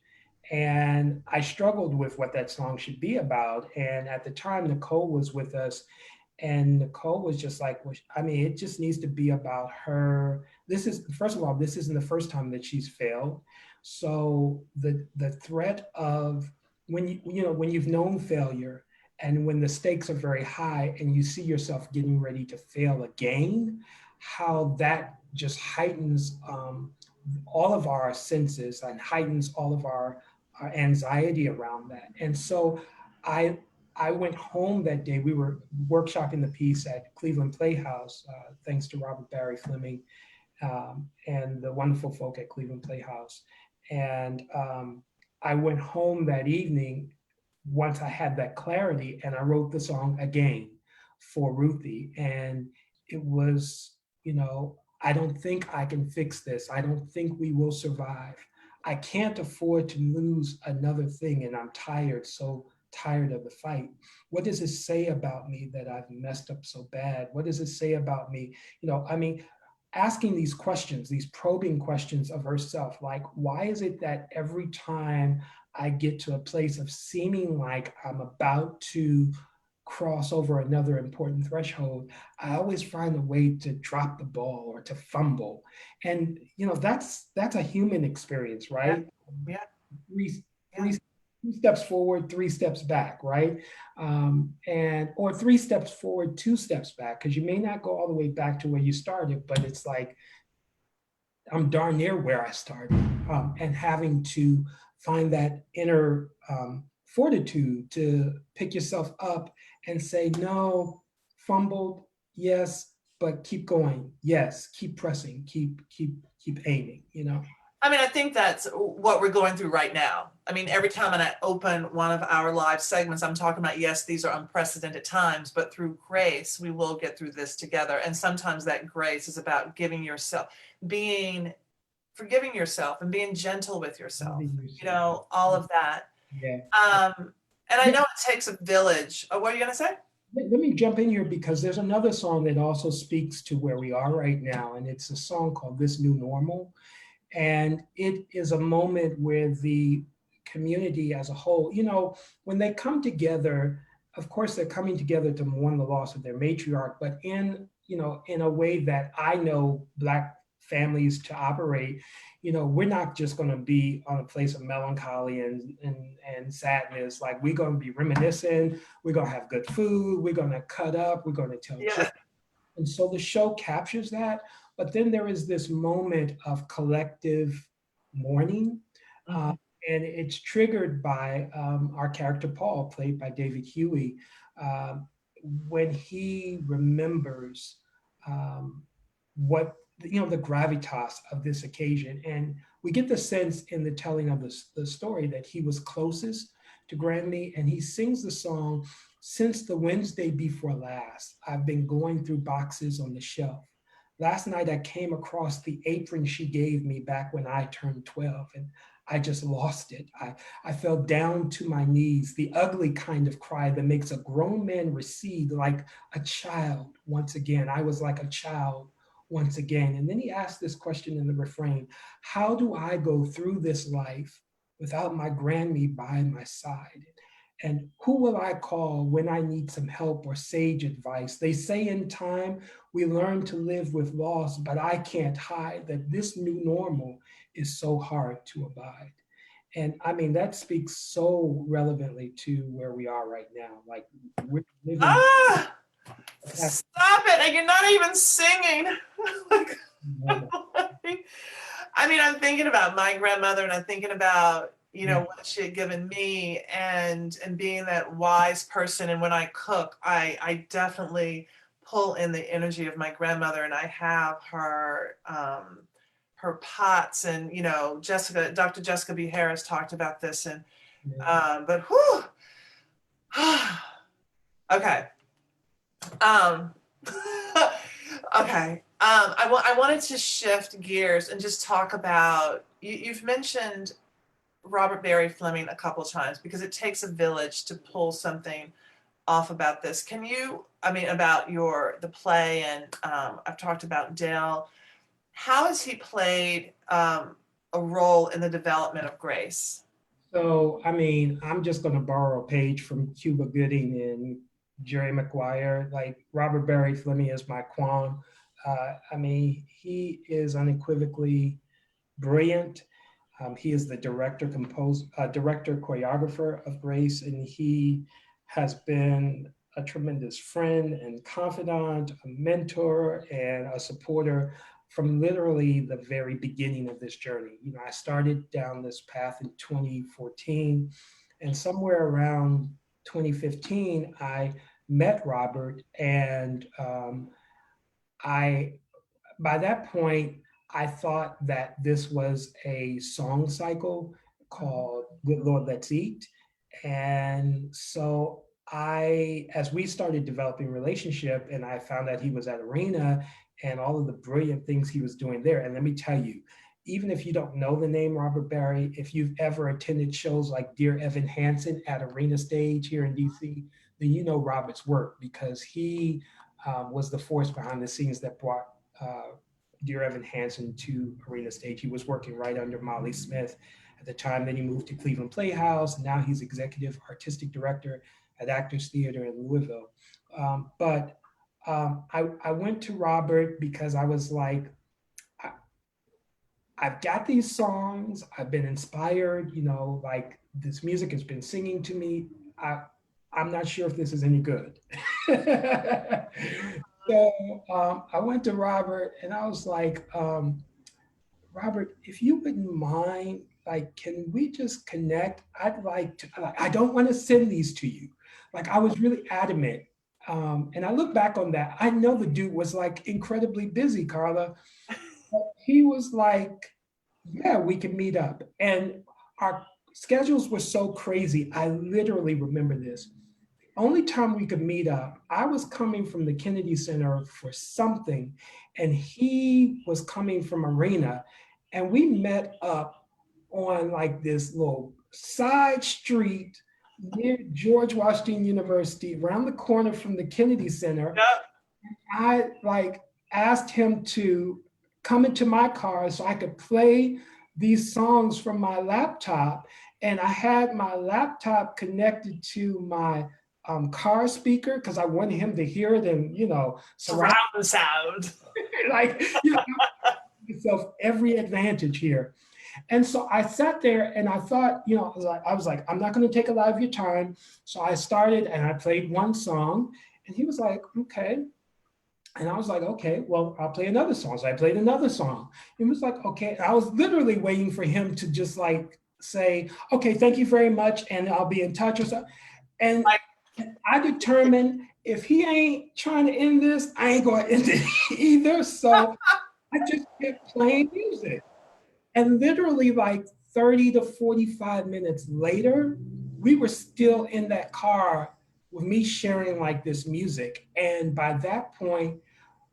[SPEAKER 3] And I struggled with what that song should be about. And at the time, Nicole was with us, and Nicole was just like, it just needs to be about her. First of all, this isn't the first time that she's failed. So the threat of when you've known failure and when the stakes are very high and you see yourself getting ready to fail again, how that just heightens all of our senses and heightens all of our anxiety around that. And so I went home that day. We were workshopping the piece at Cleveland Playhouse, thanks to Robert Barry Fleming and the wonderful folk at Cleveland Playhouse. And I went home that evening once I had that clarity, and I wrote the song again for Ruthie. And it was, I don't think I can fix this. I don't think we will survive. I can't afford to lose another thing, and I'm tired, so tired of the fight. What does it say about me that I've messed up so bad? What does it say about me? Asking these questions, these probing questions of herself, like, why is it that every time I get to a place of seeming like I'm about to cross over another important threshold, I always find a way to drop the ball or to fumble. And that's a human experience, right?
[SPEAKER 2] Yeah.
[SPEAKER 3] Three steps forward, 3 steps back, right? Or 3 steps forward, 2 steps back, because you may not go all the way back to where you started, but it's like I'm darn near where I started, and having to find that inner fortitude to pick yourself up and say, no, fumbled, yes, but keep going, yes, keep pressing, keep aiming,
[SPEAKER 2] I think that's what we're going through right now. Every time I open one of our live segments, I'm talking about, yes, these are unprecedented times, but through grace, we will get through this together. And sometimes that grace is about forgiving yourself and being gentle with yourself, all of that.
[SPEAKER 3] Yeah.
[SPEAKER 2] And I know it takes a village. Oh, what are you going to say?
[SPEAKER 3] Let me jump in here, because there's another song that also speaks to where we are right now. And it's a song called This New Normal. And it is a moment where the community as a whole, when they come together, of course, they're coming together to mourn the loss of their matriarch, but in a way that I know Black families to operate, we're not just going to be on a place of melancholy and sadness. Like, we're going to be reminiscing, we're going to have good food, we're going to cut up, we're going to tell
[SPEAKER 2] Yeah.
[SPEAKER 3] jokes. And so the show captures that. But then there is this moment of collective mourning.
[SPEAKER 2] Mhm.
[SPEAKER 3] And it's triggered by our character Paul, played by David Huey, when he remembers what the gravitas of this occasion. And we get the sense in the telling of the story that he was closest to Grammy, and he sings the song, "Since the Wednesday before last, I've been going through boxes on the shelf. Last night I came across the apron she gave me back when I turned 12, and I just lost it. I fell down to my knees, the ugly kind of cry that makes a grown man recede like a child once again. I was like a child once again." And then he asked this question in the refrain: "How do I go through this life without my Grammy by my side? And who will I call when I need some help or sage advice? They say in time we learn to live with loss, but I can't hide that this new normal is so hard to abide." And I mean, that speaks so relevantly to where we are right now. Like, we're living.
[SPEAKER 2] Ah, stop it. And you're not even singing. Like, I mean, I'm thinking about my grandmother, and I'm thinking about, what she had given me, and being that wise person. And when I cook, I definitely pull in the energy of my grandmother, and I have her pots, and Dr. Jessica B. Harris talked about this, and but whew, okay. Okay. I wanted to shift gears and just talk about, you've mentioned Robert Barry Fleming a couple of times, because it takes a village to pull something off about this. Can you, about the play, and I've talked about Dale. How has he played a role in the development of Grace?
[SPEAKER 3] So, I'm just going to borrow a page from Cuba Gooding and Jerry Maguire. Like, Robert Barry Fleming is my Quan. He is unequivocally brilliant. He is the director, choreographer of Grace, and he has been a tremendous friend and confidant, a mentor, and a supporter from literally the very beginning of this journey. I started down this path in 2014, and somewhere around 2015, I met Robert, and by that point, I thought that this was a song cycle called Good Lord, Let's Eat. And so as we started developing relationship, and I found out he was at Arena and all of the brilliant things he was doing there. And let me tell you, even if you don't know the name Robert Barry, if you've ever attended shows like Dear Evan Hansen at Arena Stage here in DC, then you know Robert's work, because he was the force behind the scenes that brought Dear Evan Hansen to Arena Stage. He was working right under Molly Smith at the time. Then he moved to Cleveland Playhouse. Now he's executive artistic director at Actors Theater in Louisville. But I went to Robert because I was like, I've got these songs. I've been inspired, like, this music has been singing to me. I'm not sure if this is any good. So I went to Robert and I was like, Robert, if you wouldn't mind, like, can we just connect? I'd like to, I don't want to send these to you. Like, I was really adamant. And I look back on that. I know the dude was like incredibly busy, Carla. But he was like, yeah, we can meet up. And our schedules were so crazy. I literally remember this. Only time we could meet up, I was coming from the Kennedy Center for something, and he was coming from Arena, and we met up on like this little side street near George Washington University, around the corner from the Kennedy Center.
[SPEAKER 2] Yep.
[SPEAKER 3] I like asked him to come into my car so I could play these songs from my laptop, and I had my laptop connected to my car speaker because I wanted him to hear it and,
[SPEAKER 2] Surround sound.
[SPEAKER 3] like, yourself every advantage here. And so I sat there and I thought, I was like, I'm not going to take a lot of your time. So I started and I played one song and he was like, okay. And I was like, okay, well, I'll play another song. So I played another song. He was like, okay. I was literally waiting for him to just like say, okay, thank you very much. And I'll be in touch or something. And I determined if he ain't trying to end this, I ain't going to end it either. So I just kept playing music. And literally like 30 to 45 minutes later, we were still in that car with me sharing like this music. And by that point,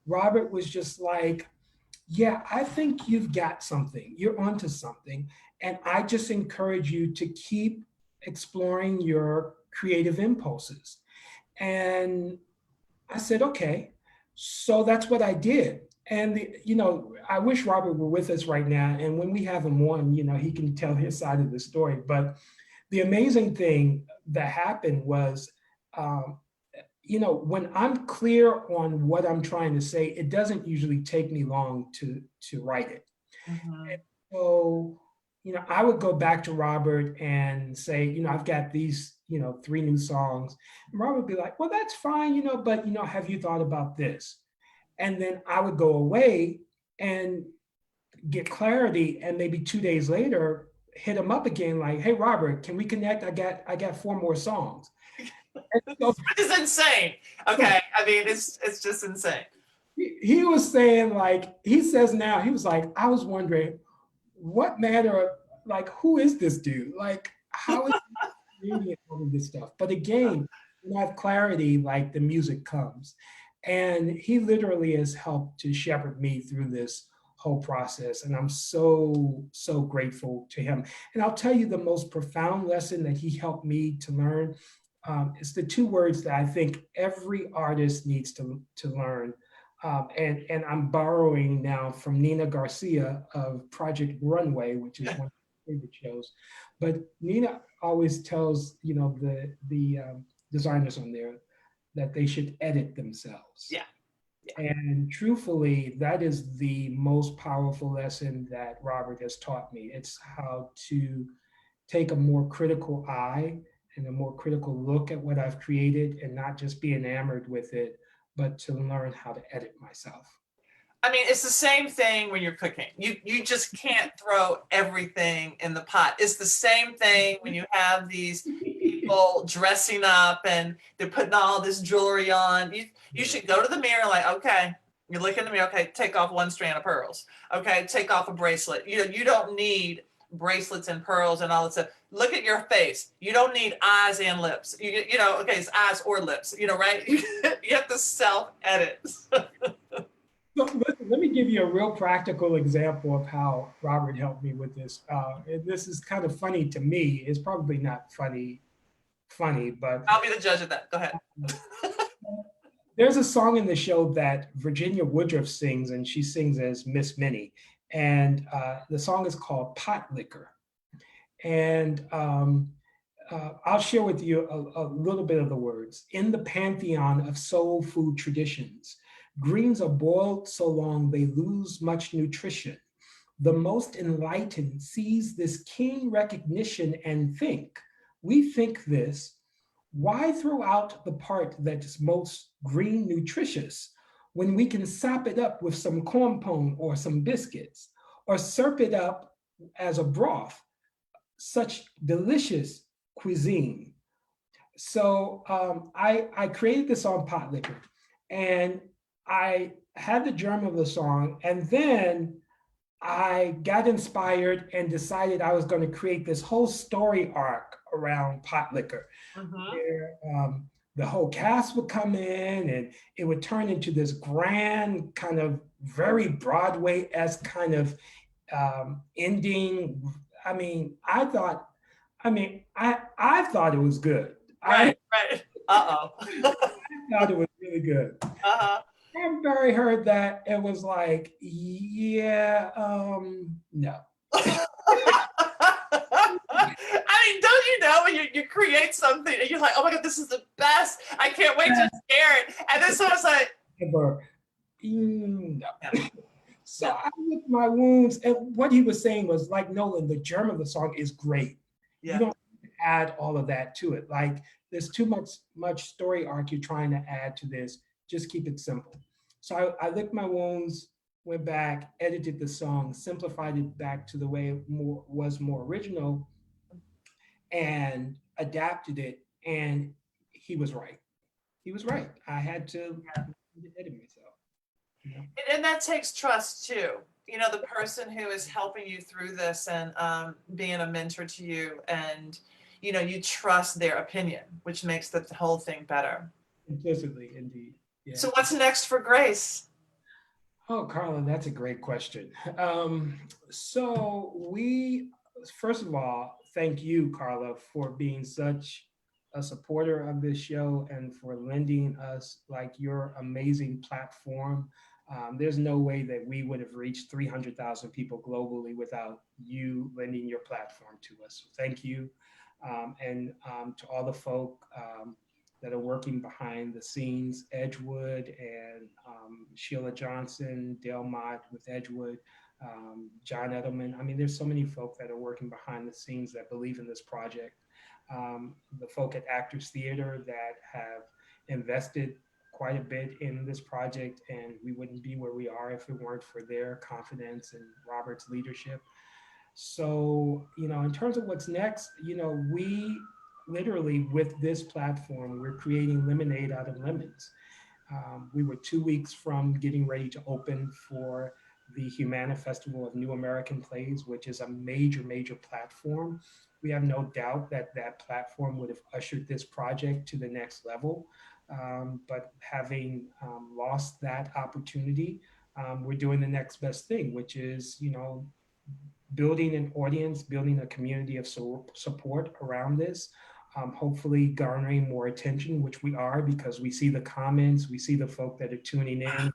[SPEAKER 3] Robert was just like, yeah, I think you've got something. You're onto something. And I just encourage you to keep exploring your creative impulses. And I said, okay. So that's what I did. And, I wish Robert were with us right now. And when we have him on, he can tell his side of the story. But the amazing thing that happened was, when I'm clear on what I'm trying to say, it doesn't usually take me long to write it.
[SPEAKER 2] Mm-hmm.
[SPEAKER 3] And so, I would go back to Robert and say, I've got these, 3 new songs. And Robert would be like, well, that's fine, but, have you thought about this? And then I would go away and get clarity. And maybe 2 days later, hit him up again, like, hey, Robert, can we connect? I got 4 more songs. So,
[SPEAKER 2] it's insane. Okay. I mean, it's just insane.
[SPEAKER 3] He was saying, like, he says now, he was like, I was wondering what manner, like, who is this dude? Like, how is he creating all of this stuff? But again, when I have clarity, like the music comes. And he literally has helped to shepherd me through this whole process. And I'm so, so grateful to him. And I'll tell you the most profound lesson that he helped me to learn is the 2 words that I think every artist needs to learn. And I'm borrowing now from Nina Garcia of Project Runway, which is one of my favorite shows. But Nina always tells, the designers on there that they should edit themselves.
[SPEAKER 2] Yeah.
[SPEAKER 3] And truthfully, that is the most powerful lesson that Robert has taught me. It's how to take a more critical eye and a more critical look at what I've created and not just be enamored with it, but to learn how to edit myself.
[SPEAKER 2] I mean, it's the same thing when you're cooking. You just can't throw everything in the pot. It's the same thing when you have these people dressing up and they're putting all this jewelry on. You should go to the mirror like, okay, you look in the mirror, okay, take off 1 strand of pearls. Okay, take off a bracelet. You don't need bracelets and pearls and all that stuff. Look at your face. You don't need eyes and lips. Okay, it's eyes or lips, right? You have to self-edit.
[SPEAKER 3] So let me give you a real practical example of how Robert helped me with this. And this is kind of funny to me. It's probably not funny, but
[SPEAKER 2] I'll be the judge of that. Go ahead.
[SPEAKER 3] There's a song in the show that Virginia Woodruff sings, and she sings as Miss Minnie. And the song is called Pot Liquor. And I'll share with you a little bit of the words. In the pantheon of soul food traditions, greens are boiled so long they lose much nutrition. The most enlightened sees this keen recognition and think, we think this, why throw out the part that's most green nutritious when we can sop it up with some corn pone or some biscuits, or serve it up as a broth, such delicious cuisine. So I created this on Pot Liquor, and I had the germ of the song, and then I got inspired and decided I was going to create this whole story arc around Pot Liquor, where the whole cast would come in and it would turn into this grand kind of very Broadway-esque kind of ending. I mean, I thought it was good.
[SPEAKER 2] Right. Uh-oh.
[SPEAKER 3] I thought it was really good.
[SPEAKER 2] Uh-huh.
[SPEAKER 3] And Barry heard that and was like, yeah, no.
[SPEAKER 2] I mean, don't you know when you create something and you're like, oh my God, this is the best. I can't wait to share it. And then someone's like,
[SPEAKER 3] No. So I licked my wounds. And what he was saying was like, Nolan, the germ of the song is great.
[SPEAKER 2] Yeah.
[SPEAKER 3] You don't add all of that to it. Like there's too much story arc you're trying to add to this. Just keep it simple. So I licked my wounds, went back, edited the song, simplified it back to the way it was more original, and adapted it. And he was right. He was right. I had to edit myself. You know?
[SPEAKER 2] And that takes trust too. You know, the person who is helping you through this and being a mentor to you, and you know, you trust their opinion, which makes the whole thing better.
[SPEAKER 3] Implicitly, indeed. Yeah.
[SPEAKER 2] So what's next for Grace?
[SPEAKER 3] Oh, Carla, that's a great question. So we, first of all, thank you, Carla, for being such a supporter of this show and for lending us like your amazing platform. There's no way that we would have reached 300,000 people globally without you lending your platform to us. So thank you. And to all the folk that are working behind the scenes, Edgewood and Sheila Johnson, Dale Mott with Edgewood, John Edelman. I mean, there's so many folk that are working behind the scenes that believe in this project. The folk at Actors Theater that have invested quite a bit in this project, and we wouldn't be where we are if it weren't for their confidence and Robert's leadership. So, you know, in terms of what's next, you know, we literally with this platform, we're creating lemonade out of lemons. We were 2 weeks from getting ready to open for the Humana Festival of New American Plays, which is a major, major platform. We have no doubt that that platform would have ushered this project to the next level. But having lost that opportunity, we're doing the next best thing, which is, you know, building an audience, building a community of support around this, hopefully garnering more attention, which we are because we see the comments, we see the folk that are tuning in.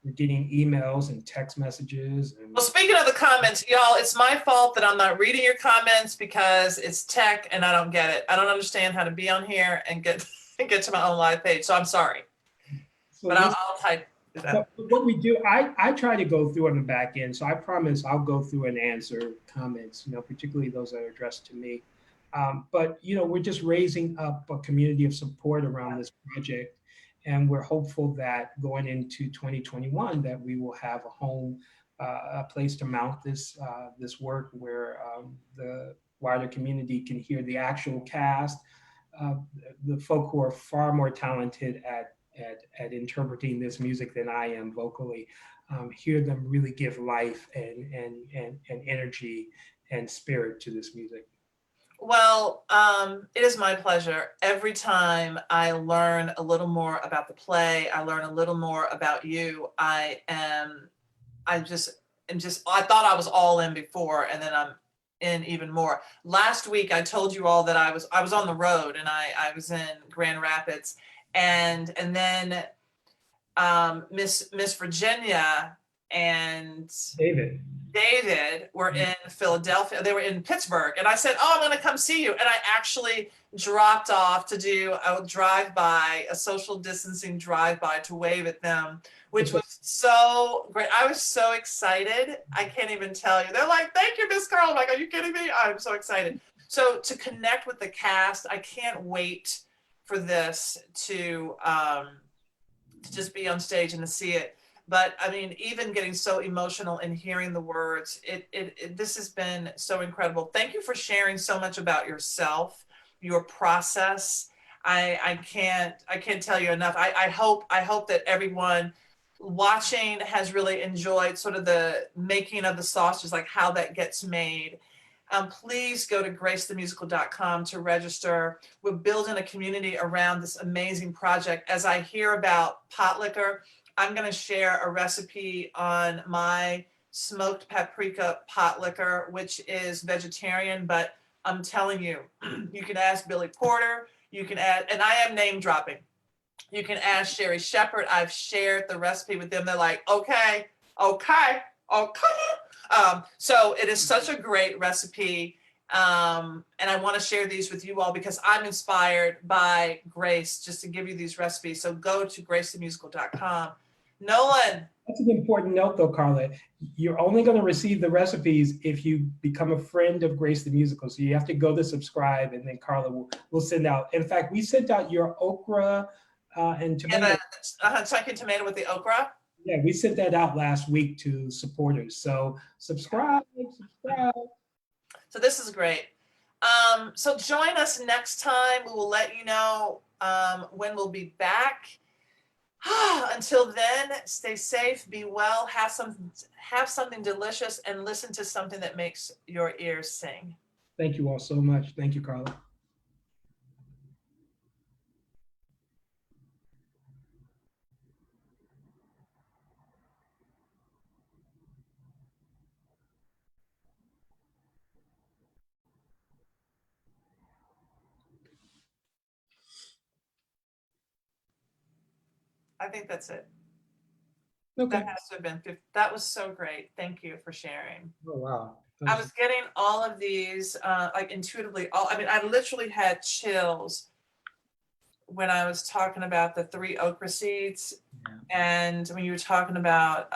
[SPEAKER 3] We're getting emails and text messages. And
[SPEAKER 2] Well, speaking of the comments, y'all, it's my fault that I'm not reading your comments because it's tech and I don't get it. I don't understand how to be on here and get to my own live page. So I'm sorry,
[SPEAKER 3] so
[SPEAKER 2] but I'll type it out.
[SPEAKER 3] what we do, I try to go through on the back end. So I promise I'll go through and answer comments, you know, particularly those that are addressed to me. But, you know, we're just raising up a community of support around this project. And we're hopeful that going into 2021, that we will have a home, a place to mount this work where the wider community can hear the actual cast, the folk who are far more talented at interpreting this music than I am vocally, hear them really give life and energy and spirit to this music.
[SPEAKER 2] Well, it is my pleasure. Every time I learn a little more about the play, I learn a little more about you. I thought I was all in before, and then I'm in even more. Last week, I told you all that I was on the road, and I was in Grand Rapids, and then Miss Virginia and David were in Philadelphia. They were in Pittsburgh. And I said, oh, I'm going to come see you. And I actually dropped off to do a drive-by, a social distancing drive-by to wave at them, which was so great. I was so excited. I can't even tell you. They're like, thank you, Miss Carla. I'm like, are you kidding me? I'm so excited. So to connect with the cast, I can't wait for this to just be on stage and to see it. But I mean, even getting so emotional and hearing the words, this has been so incredible. Thank you for sharing so much about yourself, your process. I can't tell you enough. I hope that everyone watching has really enjoyed sort of the making of the sausage, like how that gets made. Please go to gracethemusical.com to register. We're building a community around this amazing project. As I hear about pot liquor, I'm going to share a recipe on my smoked paprika pot liquor, which is vegetarian, but I'm telling you, you can ask Billy Porter, you can add, and I am name dropping. You can ask Sherry Shepherd. I've shared the recipe with them. They're like, okay. So it is such a great recipe. And I want to share these with you all because I'm inspired by Grace just to give you these recipes. So go to gracethemusical.com Nolan.
[SPEAKER 3] That's an important note, though, Carla. You're only going to receive the recipes if you become a friend of Grace the Musical. So you have to go to subscribe, and then Carla will send out. In fact, we sent out your okra and tomato.
[SPEAKER 2] Yeah, chunky tomato with the okra.
[SPEAKER 3] Yeah, we sent that out last week to supporters. So subscribe.
[SPEAKER 2] So this is great. So join us next time. We will let you know when we'll be back. Until then, stay safe, be well, have something delicious, and listen to something that makes your ears sing.
[SPEAKER 3] Thank you all so much. Thank you, Carla.
[SPEAKER 2] I think that's it.
[SPEAKER 3] Okay.
[SPEAKER 2] That has to have been 50. That was so great. Thank you for sharing.
[SPEAKER 3] Oh, wow.
[SPEAKER 2] I was getting all of these like intuitively. I literally had chills when I was talking about the 3 okra seeds, and when you were talking about